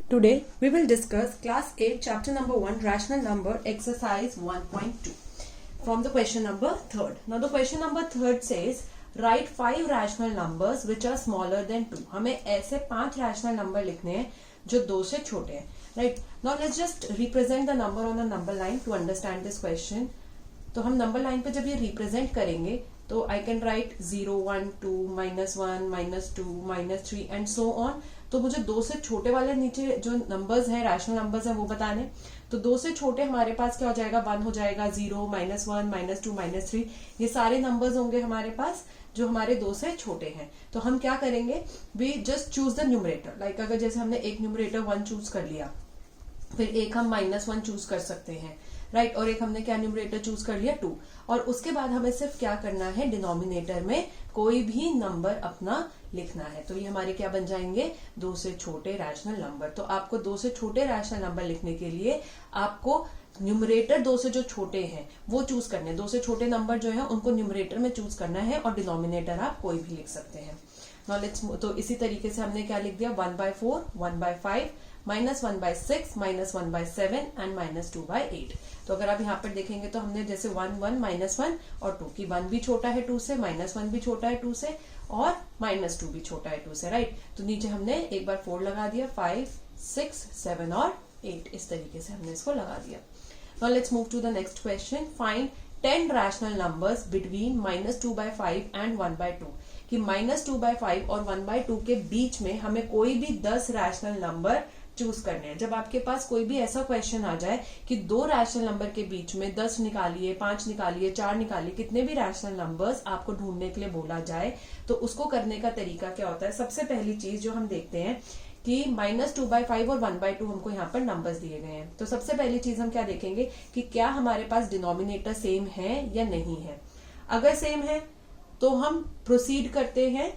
Today we will discuss class 8 chapter number 1 rational number exercise 1.2 from the question number 3rd. Now the question number 3rd says write 5 rational numbers which are smaller than 2. हमें ऐसे 5 rational number लिखने हैं जो 2 से छोटे हैं. Right. Now let's just represent the number on a number line to understand this question. तो हम number line पे जब ये represent करेंगे तो I can write 0, 1, 2, -1, -2, -3 and so on. तो मुझे 2 से छोटे वाले नीचे जो नंबर्स हैं रैशनल नंबर्स हैं वो बताने. तो 2 से छोटे हमारे पास क्या हो जाएगा, 1 हो जाएगा, 0, -1, -2, -3 ये सारे नंबर्स होंगे हमारे पास जो हमारे 2 से छोटे हैं. तो हम क्या करेंगे, we just choose the numerator. Like अगर जैसे हमने एक न्यूमरेटर 1 चूज कर लिया, फिर एक हम -1 चूज कर सकते हैं, राइट और एक हमने क्या न्यूमरेटर चूज कर लिया 2. और उसके बाद हमें सिर्फ क्या करना है, डिनोमिनेटर में कोई भी नंबर अपना लिखना है. तो ये हमारे क्या बन जाएंगे, 2 से छोटे रैशनल नंबर. तो आपको 2 से छोटे रैशनल नंबर लिखने के लिए आपको न्यूमरेटर 2 से जो छोटे हैं वो चूज करने. 2 से छोटे नंबर जो है उनको न्यूमरेटर में चूज करना है और डिनोमिनेटर आप कोई भी लिख सकते हैं. तो इसी तरीके से हमने क्या लिख दिया, 1/4, 1/5, -1/6, -1/7 एंड -2/8. तो अगर आप यहाँ पर देखेंगे तो हमने जैसे 1, 1, -1 और 2 की 1 भी छोटा है 2 से, -1 भी छोटा है 2 से और -2 भी छोटा है 2 से, राइट. तो नीचे हमने एक बार 4 लगा दिया, 5, 6, 7 और 8 इस तरीके से हमने इसको लगा दिया. Now let's move to the next question. Find 10 rational numbers between -2/5 and 1/2. कि -2/5 और 1/2 के बीच में हमें कोई भी 10 रैशनल नंबर चूज करने हैं. जब आपके पास कोई भी ऐसा क्वेश्चन आ जाए कि 2 रैशनल नंबर के बीच में 10 निकालिए, 5 निकालिए, 4 निकालिए, कितने भी रैशनल नंबर्स आपको ढूंढने के लिए बोला जाए, तो उसको करने का तरीका क्या होता है. सबसे पहली चीज जो हम देखते हैं कि -2/5 और 1/2 हमको यहाँ पर नंबर्स दिए गए हैं. तो सबसे पहली चीज हम क्या देखेंगे कि क्या हमारे पास डिनोमिनेटर सेम है या नहीं है. अगर सेम है तो हम प्रोसीड करते हैं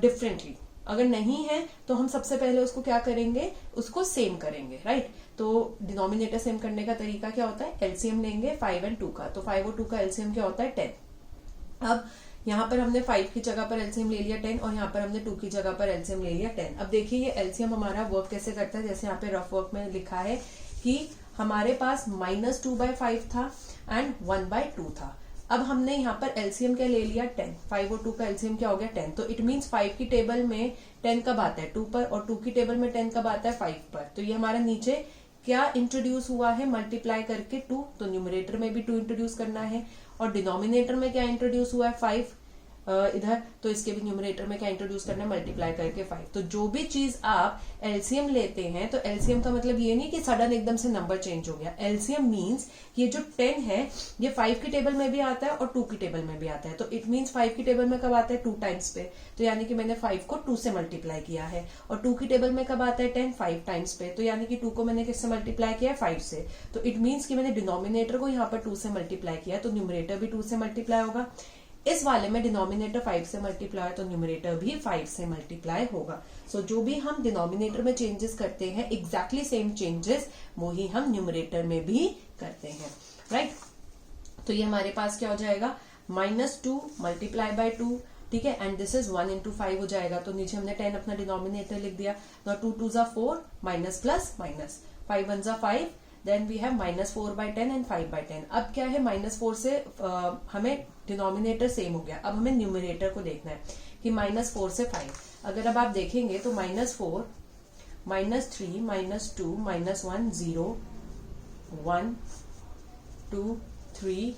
डिफरेंटली. अगर नहीं है तो हम सबसे पहले उसको क्या करेंगे, उसको सेम करेंगे, राइट. तो डिनोमिनेटर सेम करने का तरीका क्या होता है, एलसीएम लेंगे 5 और 2 का. तो 5 और 2 का एलसीएम क्या होता है, 10. अब यहाँ पर हमने 5 की जगह पर एलसीएम ले लिया 10 और यहाँ पर हमने 2 की जगह पर एलसीएम ले लिया 10. अब देखिए ये एलसीएम हमारा वर्क कैसे करता है. जैसे यहाँ पे रफ वर्क में लिखा है कि हमारे पास -2/5 था एंड 1/2 था. अब हमने यहाँ पर एलसीएम क्या ले लिया, 10. 5 और 2 का एलसीएम क्या हो गया, 10. तो इट मीन्स 5 की टेबल में 10 कब आता है, 2 पर, और 2 की टेबल में 10 कब आता है, 5 पर. तो ये हमारा नीचे क्या इंट्रोड्यूस हुआ है, मल्टीप्लाई करके 2. तो न्यूमरेटर में भी 2 इंट्रोड्यूस करना है और डिनोमिनेटर में क्या इंट्रोड्यूस हुआ है, 5 इधर. तो इसके भी न्यूमरेटर में क्या इंट्रोड्यूस करना है, मल्टीप्लाई करके 5. तो जो भी चीज आप एलसीएम लेते हैं, तो एलसीएम का मतलब ये नहीं कि सडन एकदम से नंबर चेंज हो गया. एलसीएम मींस ये जो 10 है ये 5 की टेबल में भी आता है और 2 की टेबल में भी आता है. तो इट मींस 5 की टेबल में कब आता है, 2 टाइम्स पे. तो यानी कि मैंने 5 को 2 से मल्टीप्लाई किया है. और 2 की टेबल में कब आता है, 10, 5 टाइम्स पे. तो यानी कि 2 को मैंने किससे मल्टीप्लाई किया है, 5 से. तो इट मीन्स कि मैंने डिनोमिनेटर को यहाँ पर 2 से मल्टीप्लाई किया है, तो न्यूमरेटर भी 2 से मल्टीप्लाई होगा. इस वाले में डिनोमिनेटर 5 से मल्टीप्लाई है तो न्यूमरेटर भी 5 से मल्टीप्लाई होगा. सो जो भी हम डिनोमिनेटर में चेंजेस करते हैं, एग्जैक्टली सेम चेंजेस वो ही हम न्यूमरेटर में भी करते हैं, राइट. तो ये हमारे पास क्या हो जाएगा, -2 मल्टीप्लाई बाय 2, ठीक है. एंड दिस इज 1 into 5 हो जाएगा. तो नीचे हमने 10 अपना डिनोमिनेटर लिख दिया. 2 2 ज़ा 4, माइनस प्लस माइनस, 5 1 ज़ा 5, देन वी हैव -4/10 एंड 5/10. अब क्या है, -4 से हमें डिनोमिनेटर सेम हो गया. अब हमें न्यूमरेटर को देखना है कि -4 से 5. अगर अब आप देखेंगे तो -4, -3, -2, -1, 0, 1, 2, 3,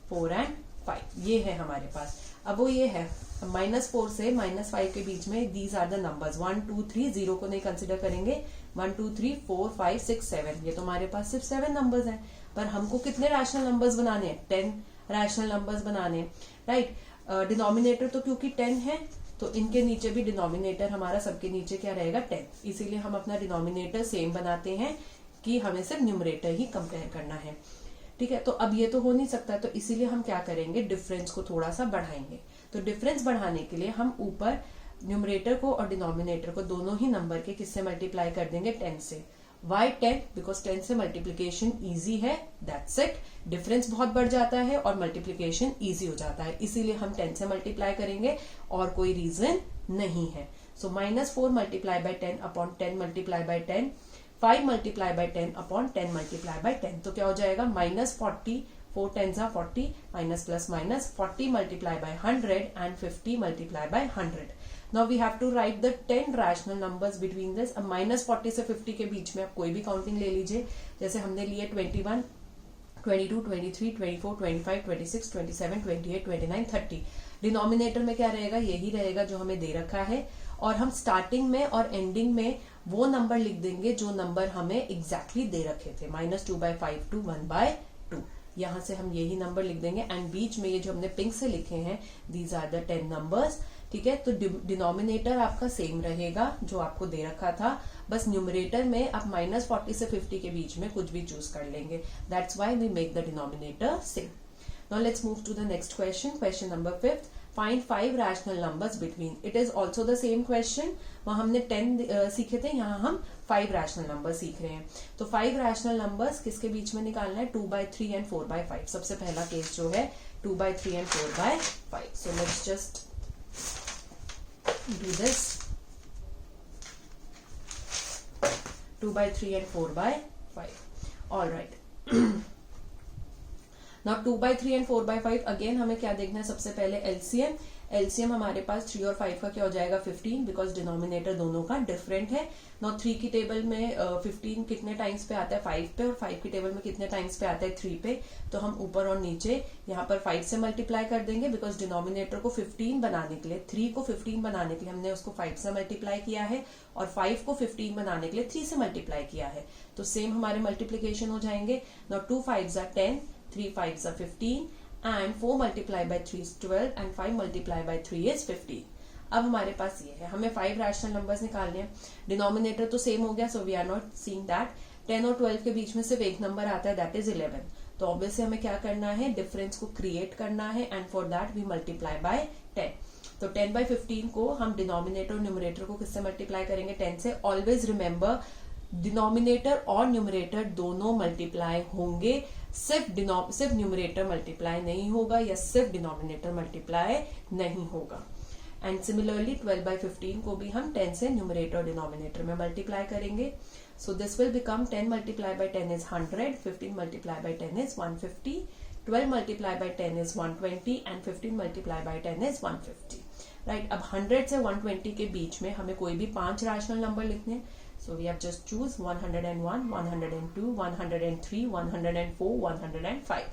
4 एंड 5 ये है हमारे पास. अब वो ये है -4 से -5 के बीच में दीज आर द नंबर्स 1, 2, 3, 0 को नहीं कंसिडर करेंगे. 1, 2, 3, 4, 5, 6, 7 ये तो हमारे पास सिर्फ 7 नंबर्स हैं. पर हमको कितने रैशनल नंबर्स बनाने हैं, 10 रैशनल नंबर्स बनाने, राइट. डिनोमिनेटर तो क्योंकि 10 है तो इनके नीचे भी डिनोमिनेटर हमारा सबके नीचे क्या रहेगा, 10. इसीलिए हम अपना डिनोमिनेटर सेम बनाते हैं कि हमें सिर्फ न्यूमरेटर ही कंपेयर करना है, ठीक है. तो अब ये तो हो नहीं सकता, तो इसीलिए हम क्या करेंगे, डिफरेंस को थोड़ा सा बढ़ाएंगे. तो डिफरेंस बढ़ाने के लिए हम ऊपर न्यूमरेटर को और डिनोमिनेटर को दोनों ही नंबर के किससे मल्टीप्लाई कर देंगे, 10 से. वाई 10, बिकॉज 10 से मल्टीप्लीकेशन इजी है, दैट्स इट. डिफरेंस बहुत बढ़ जाता है और मल्टीप्लीकेशन इजी हो जाता है, इसीलिए हम 10 से मल्टीप्लाई करेंगे और कोई रीजन नहीं है. सो -4 multiply by 10 upon 10 multiply by 10, 5 multiply by 10 upon 10 multiply by 10. तो क्या हो जाएगा -40, 4 10s are 40, minus plus minus 40 multiplied by 100 and 50 multiplied by 100. Now we have to write the 10 rational numbers between this. अब -40 से 50 के बीच में आप कोई भी काउंटिंग ले लीजिए. जैसे हमने लिए 21, 22, 23, 24, 25, 26, 27, 28, 29, 30. डिनोमिनेटर में क्या रहेगा? यही रहेगा जो हमें दे रखा है. और हम स्टार्टिंग में और एंडिंग में वो नंबर लिख देंगे जो नंबर हमें एग्जैक्टली दे रखे थे. -2/5 to 1/2. यहाँ से हम यही नंबर लिख देंगे. एंड बीच में ये जो हमने पिंक से लिखे हैं, दीज आर द 10 नंबर्स. ठीक है, तो डिनोमिनेटर आपका सेम रहेगा जो आपको दे रखा था. बस न्यूमरेटर में आप -40 से 50 के बीच में कुछ भी चूज कर लेंगे. That's why we make the denominator same. Now let's move to the next question. Question number 5. Find 5 rational numbers between. It is also the same question. वहां हमने 10 सीखे थे, यहाँ हम 5 rational numbers सीख रहे हैं. तो 5 rational numbers किसके बीच में निकालना है? 2/3 and 4/5. सबसे पहला केस जो है 2/3 and 4/5. So let's just do this. 2/3 and 4/5. All right. Now 2/3 and 4/5 again हमें क्या देखना है? सबसे पहले एलसीएम. एलसीएम हमारे पास 3 और 5 का क्या हो जाएगा? 15, बिकॉज डिनोमिनेटर दोनों का डिफरेंट है. नाउ 3 की टेबल में 15 कितने टाइम्स पे आता है? 5 पे. और 5 की टेबल में कितने टाइम्स पे आता है? 3 पे. तो हम ऊपर और नीचे यहाँ पर 5 से मल्टीप्लाई कर देंगे, बिकॉज डिनोमिनेटर को 15 बनाने के लिए, 3 को 15 बनाने के लिए हमने उसको 5 से मल्टीप्लाई किया है, और 5 को 15 बनाने के लिए 3 से मल्टीप्लाई किया है. तो सेम हमारे मल्टीप्लीकेशन हो जाएंगे. Now 2 5s are 10, 3 5s are 15, and 4 multiplied by 3 is 12, and 5 multiplied by 3 is 15. अब हमारे पास ये है, हमें 5 रैशनल नंबर्स निकालने हैं. डिनोमिनेटर तो सेम हो गया, so we are not seeing that. 10 और 12 के बीच में सिर्फ एक नंबर आता है, दैट इज 11. तो ऑब्वियसली हमें क्या करना है? डिफरेंस को क्रिएट करना है, and for that we multiply by 10. तो 10/15 को हम डिनोमिनेटर और न्यूमरेटर को किससे मल्टीप्लाई करेंगे? 10 से. ऑलवेज रिमेंबर, डिनोमिनेटर और न्यूमरेटर दोनों मल्टीप्लाई होंगे, सिर्फ न्यूमरेटर मल्टीप्लाई नहीं होगा, या सिर्फ डिनोमिनेटर मल्टीप्लाई नहीं होगा. एंड सिमिलरली 12/15 को भी हम 10 से न्यूमरेटर और डिनोमिनेटर में मल्टीप्लाई करेंगे. So this will become 10 multiply by 10 is 100, 15 multiply by 10 is 150, 12 multiply by 10 is 120, and 15 multiply by 10 is 150. Right. अब 100 से 120 के बीच में हमें कोई भी 5 रैशनल नंबर लिखने हैं. So we have just choose 101, 102, 103, 104, 105.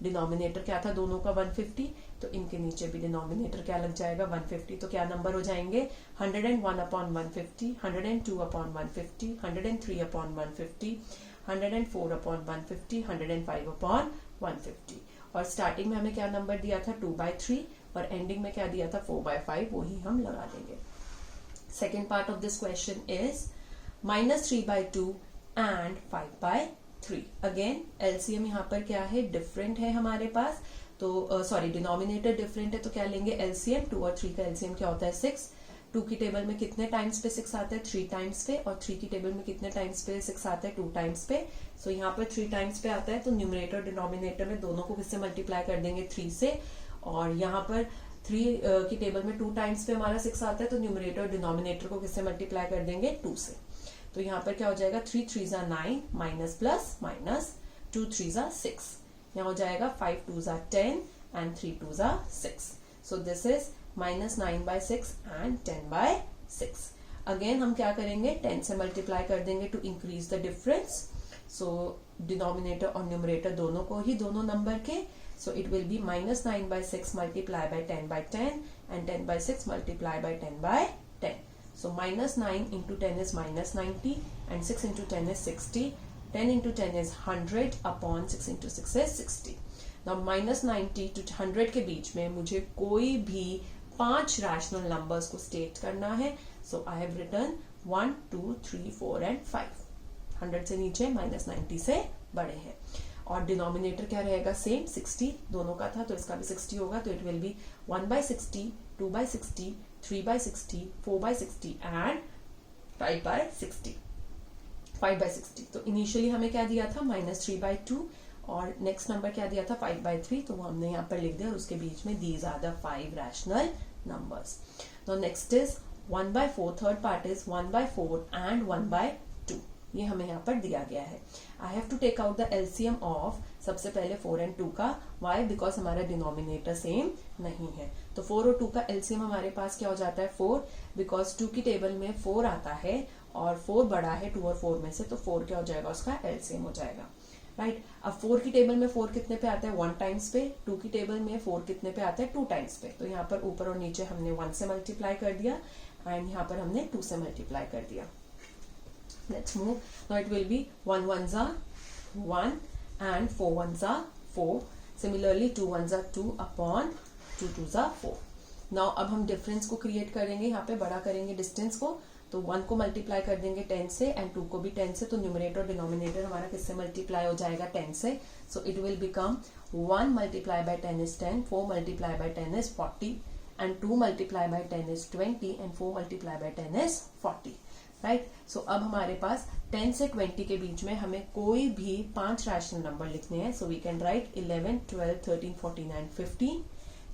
Denominator क्या था दोनों का? 150. तो इनके नीचे भी डिनोमिनेटर क्या लग जाएगा? 150. तो क्या नंबर हो जाएंगे? 101 upon 150, 102 upon 150, 103 upon 150, 104 upon 150, 105 upon 150. और स्टार्टिंग में हमें क्या नंबर दिया था? 2/3, और एंडिंग में क्या दिया था? 4/5. वही हम लगा देंगे. Second part of this question is -3/2 and 5/3. Again LCM यहाँ पर क्या है? डिफरेंट है हमारे पास. तो सॉरी, डिनोमिनेटर डिफरेंट है, तो क्या लेंगे? एलसीएम. 2 और 3 का एलसीएम क्या होता है? 6. 2 की टेबल में कितने टाइम्स पे 6 आता है? 3 टाइम्स पे. और 3 की टेबल में कितने टाइम्स पे 6 आता है? 2 टाइम्स पे. सो यहाँ पर 3 टाइम्स पे आता है, तो न्यूमरेटर डिनोमिनेटर में दोनों को किससे मल्टीप्लाई कर देंगे? 3 से. और यहाँ पर 3 की टेबल में 2 टाइम्स पे हमारा 6 आता है, तो न्यूमरेटर और डिनोमिनेटर को किससे मल्टीप्लाई कर देंगे? 2 से. तो यहाँ पर क्या हो जाएगा? 3 3s are 9, minus plus minus, 2 3s are 6. यहाँ हो जाएगा 5 2s are 10, and 3 2s are 6. So this is -9/6 and 10/6. Again हम क्या करेंगे? 10 से मल्टीप्लाई कर देंगे to increase the difference. So denominator और न्यूमरेटर दोनों को ही, दोनों नंबर के. So it will be -9/6 multiplied by 10/10, and 10/6 multiplied by 10/10. So -9 into 10 is -90, and 6 into 10 is 60. 10 into 10 is 100 upon 6 into 6 is 60. Now -90 to 100 के बीच में मुझे कोई भी 5 रैशनल नंबर्स को स्टेट करना है. So I have written 1, 2, 3, 4 and 5. 100 से नीचे, -90 से बड़े हैं. और डिनोमिनेटर क्या रहेगा? सेम 60 दोनों का था, तो इसका भी 60 होगा. तो इट विल बी 1/60, 2/60, 3/60, 4/60 एंड 5/60. 5/60. तो इनिशियली हमें क्या दिया था? -3/2. और नेक्स्ट नंबर क्या दिया था? 5/3. तो वो हमने यहाँ पर लिख दिया, और उसके बीच में these are the 5 rational numbers. Now next is 1/4, third part is 1/4 and 1/2. ये हमें यहाँ पर दिया गया है. I have to take out the LCM of, सबसे पहले 4 and 2 का. वाई? बिकॉज हमारा डिनोमिनेटर सेम नहीं है. तो 4 और 2 का एलसीएम हमारे पास क्या हो जाता है? 4. बिकॉज 2 की टेबल में 4 आता है और 4 बड़ा है 2 और 4 में से, तो 4 क्या हो जाएगा? उसका एलसीएम हो जाएगा. राइट. अब 4 की टेबल में 4 कितने पे आता है? 1 टाइम्स पे. 2 की टेबल में 4 कितने पे आता है? 2 टाइम्स पे. तो यहाँ पर ऊपर और नीचे हमने 1 से मल्टीप्लाई कर दिया एंड यहाँ पर हमने 2 से मल्टीप्लाई कर दिया. Let's move. Now it will be 1 ones are 1 and 4 ones are 4. Similarly 2 ones are 2 upon 2 twos are 4. Now अब हम डिफरेंस को क्रिएट करेंगे, यहाँ पे बड़ा करेंगे डिस्टेंस को. तो 1 को मल्टीप्लाई कर देंगे 10 से एंड 2 को भी 10 से. तो न्यूमरेटर और डिनोमिनेटर हमारा किससे मल्टीप्लाई हो जाएगा? 10 से. So it will become 1 multiply by 10 is 10, 4 multiply by 10 is 40 and 2 multiply by 10 is 20 and 4 multiply by 10 is 40. Right. So अब हमारे पास 10 से 20 के बीच में हमें कोई भी 5 रैशनल नंबर लिखने हैं. So we can write 11, 12, 13, 14 and 15.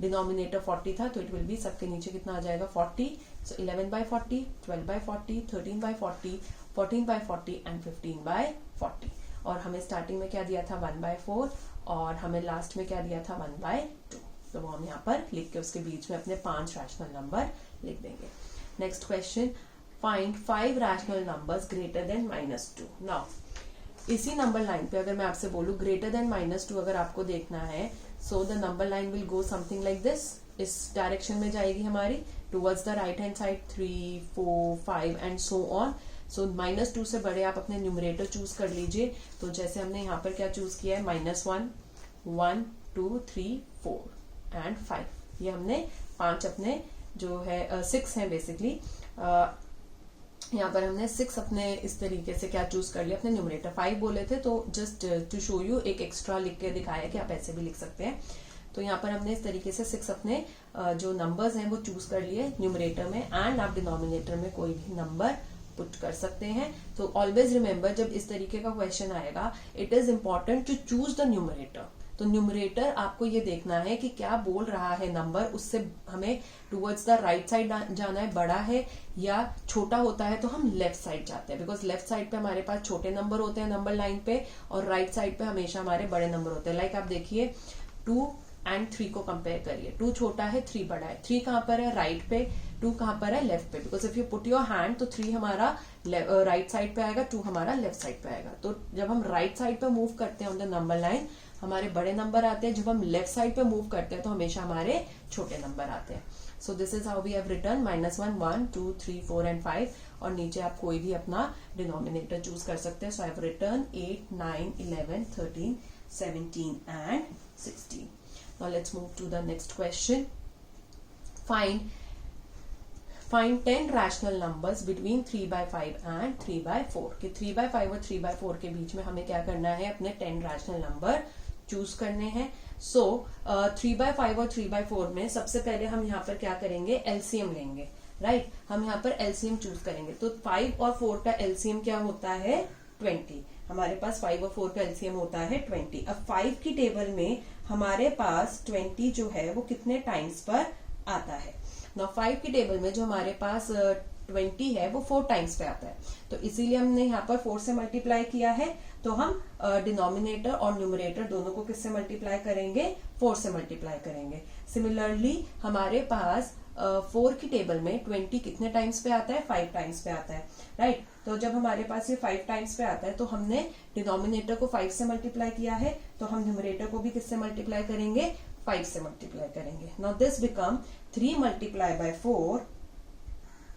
Denominator 40 था तो इट विल बी, सबके नीचे कितना आ जाएगा? 40. सो 11/40, 12/40, 13/40, 14/40 एंड 15/40. और हमें स्टार्टिंग में क्या दिया था? 1/4 और हमें लास्ट में क्या दिया था? 1/2. तो वो हम यहाँ पर लिख के उसके बीच में अपने 5 रैशनल नंबर लिख देंगे. Next question, find 5 rational numbers greater than -2. Now इसी नंबर लाइन पे अगर मैं आपसे बोलूं ग्रेटर देन -2 अगर आपको देखना है, so the number line will go something like this. इस डायरेक्शन में जाएगी हमारी towards the right hand side, 3, 4, 5 and so on. So -2 से बड़े आप अपने न्यूमरेटर चूज कर लीजिए. तो जैसे हमने यहाँ पर क्या चूज किया है? -1, 1, 2, 3, 4 एंड 5. ये हमने 5 अपने जो है 6 है बेसिकली. यहाँ पर हमने 6 अपने इस तरीके से क्या चूज कर लिया? अपने न्यूमरेटर. 5 बोले थे तो जस्ट टू शो यू एक एक्स्ट्रा लिख के दिखाया कि आप ऐसे भी लिख सकते हैं. तो यहाँ पर हमने इस तरीके से 6 अपने जो नंबर्स हैं वो चूज कर लिए न्यूमरेटर में एंड आप डिनोमिनेटर में कोई भी नंबर पुट कर सकते हैं. तो ऑलवेज रिमेम्बर जब इस तरीके का क्वेश्चन आएगा, it is important to choose the numerator. तो न्यूमरेटर आपको ये देखना है कि क्या बोल रहा है नंबर, उससे हमें टुवर्ड्स द राइट साइड जाना है. बड़ा है या छोटा होता है तो हम लेफ्ट साइड जाते हैं, बिकॉज लेफ्ट साइड पे हमारे पास छोटे नंबर होते हैं नंबर लाइन पे और राइट साइड पे हमेशा हमारे बड़े नंबर होते हैं. लाइक आप देखिए 2 and 3 को कंपेयर करिए. 2 छोटा है, 3 बड़ा है. 3 कहाँ पर है? राइट पे. 2 कहाँ पर है? लेफ्ट पे. Because if you put your hand तो 3 हमारा राइट साइड पे आएगा, 2 हमारा लेफ्ट साइड पे आएगा. तो जब हम राइट साइड पे मूव करते हैं ऑन द नंबर लाइन हमारे बड़े नंबर आते हैं. जब हम लेफ्ट साइड पे मूव करते हैं तो हमेशा हमारे छोटे नंबर आते हैं. So this is how we have written -1, 1, 2, 3, 4 and 5. और नीचे आप कोई भी अपना डिनोमिनेटर चूज कर सकते हैं. So I have written 8, 9, 11, 13, 17 and 16. Now let's move to the next question. Find 10 rational numbers between 3/5 and 3/4. कि 3/5 और 3/4 के बीच में हमें क्या करना है? अपने 10 rational number चूज करने हैं. सो 3/5 और 3/4 में सबसे पहले हम यहाँ पर क्या करेंगे? एलसीएम लेंगे. राइट. हम यहाँ पर एलसीएम चूज करेंगे. तो 5 और 4 का एलसीएम क्या होता है? 20. हमारे पास 5 और 4 का एलसीएम होता है 20. अब 5 की टेबल में हमारे पास 20 जो है वो कितने टाइम्स पर आता है? ना 5 की टेबल में जो हमारे पास 20 है वो 4 टाइम्स पे आता है. तो इसीलिए हमने यहाँ पर 4 से मल्टीप्लाई किया है. तो हम डिनोमिनेटर और न्यूमरेटर दोनों को किससे मल्टीप्लाई करेंगे? 4 से मल्टीप्लाई करेंगे. सिमिलरली हमारे पास 4 की टेबल में 20 कितने टाइम्स पे आता है? 5 टाइम्स पे आता है. राइट. तो जब हमारे पास ये 5 टाइम्स पे आता है तो हमने डिनोमिनेटर को 5 से मल्टीप्लाई किया है, तो हम न्यूमरेटर को भी किससे मल्टीप्लाई करेंगे? 5 से मल्टीप्लाई करेंगे. Now this become 3 multiply by 4.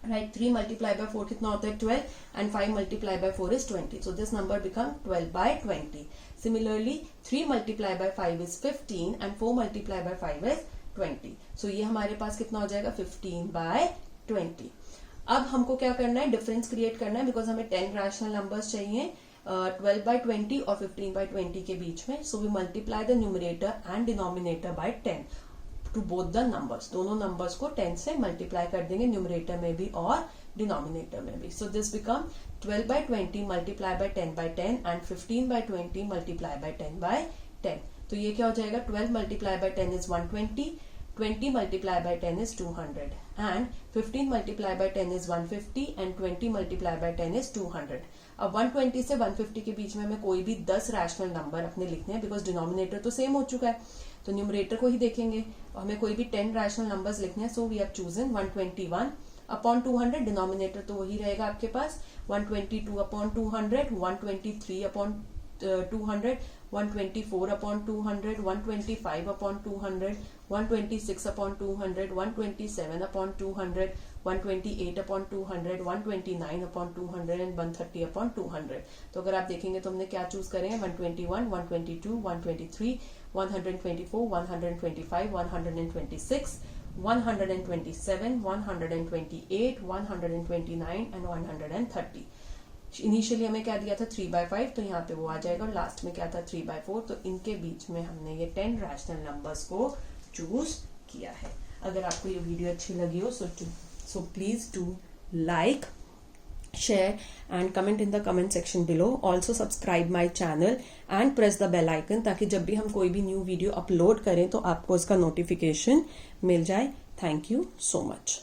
Right. 3 multiply by 4 कितना होता है? 12 and 5 multiply by 4 is 20. So this number become 12/20. Similarly 3 multiply by 5 is 15 and 4 multiply bye 5 is 20. सो ये हमारे पास कितना हो जाएगा? 15/20. अब हमको क्या करना है? डिफरेंस क्रिएट करना है, बिकॉज हमें 10 रैशनल नंबर्स चाहिए 12/20 और 15/20 के बीच में. So we multiply the numerator and denominator by 10 to both the numbers. दोनों नंबर्स को 10 से मल्टीप्लाई कर देंगे न्यूमरेटर में भी और डिनोमिनेटर में भी. So this become 12/20 multiply by 10/10 and 15/20 multiply by 10/10. तो ये क्या हो जाएगा? 12 multiply by 10 is 120, 20 multiply by 10 is 200 and 15 multiplied by 10 is 150 and 20 multiplied by 10 is 200. अब 120 से 150 के बीच में हमें कोई भी 10 रैशनल नंबर अपने लिखने हैं बिकॉज डिनोमिनेटर तो सेम हो चुका है, तो न्यूमरेटर को ही देखेंगे। हमें कोई भी 10 रैशनल नंबर्स लिखने हैं, so we have chosen 121 upon 200, denominator तो वही रहेगा आपके पास, 122 upon 200, 123 upon 200, 124 upon 200, 125 upon 200, 126 upon 200, 127 upon 200, 128 upon 200, 129 upon 200 and 130 upon 200. तो अगर आप देखेंगे तो हमने क्या चूज करें, 121, 122, 123, 124, 125, 126, 127, 128, 129 and 130. इनिशियली हमें क्या दिया था 3/5, तो यहाँ पे वो आ जाएगा, और लास्ट में क्या था 3/4, तो इनके बीच में हमने ये 10 रैशनल नंबर्स को चूज किया है। अगर आपको ये वीडियो अच्छी लगी हो so please do like, share and comment in the comment section below. Also subscribe my channel and press the bell icon ताकि जब भी हम कोई भी न्यू वीडियो अपलोड करें तो आपको उसका नोटिफिकेशन मिल जाए। Thank you so much.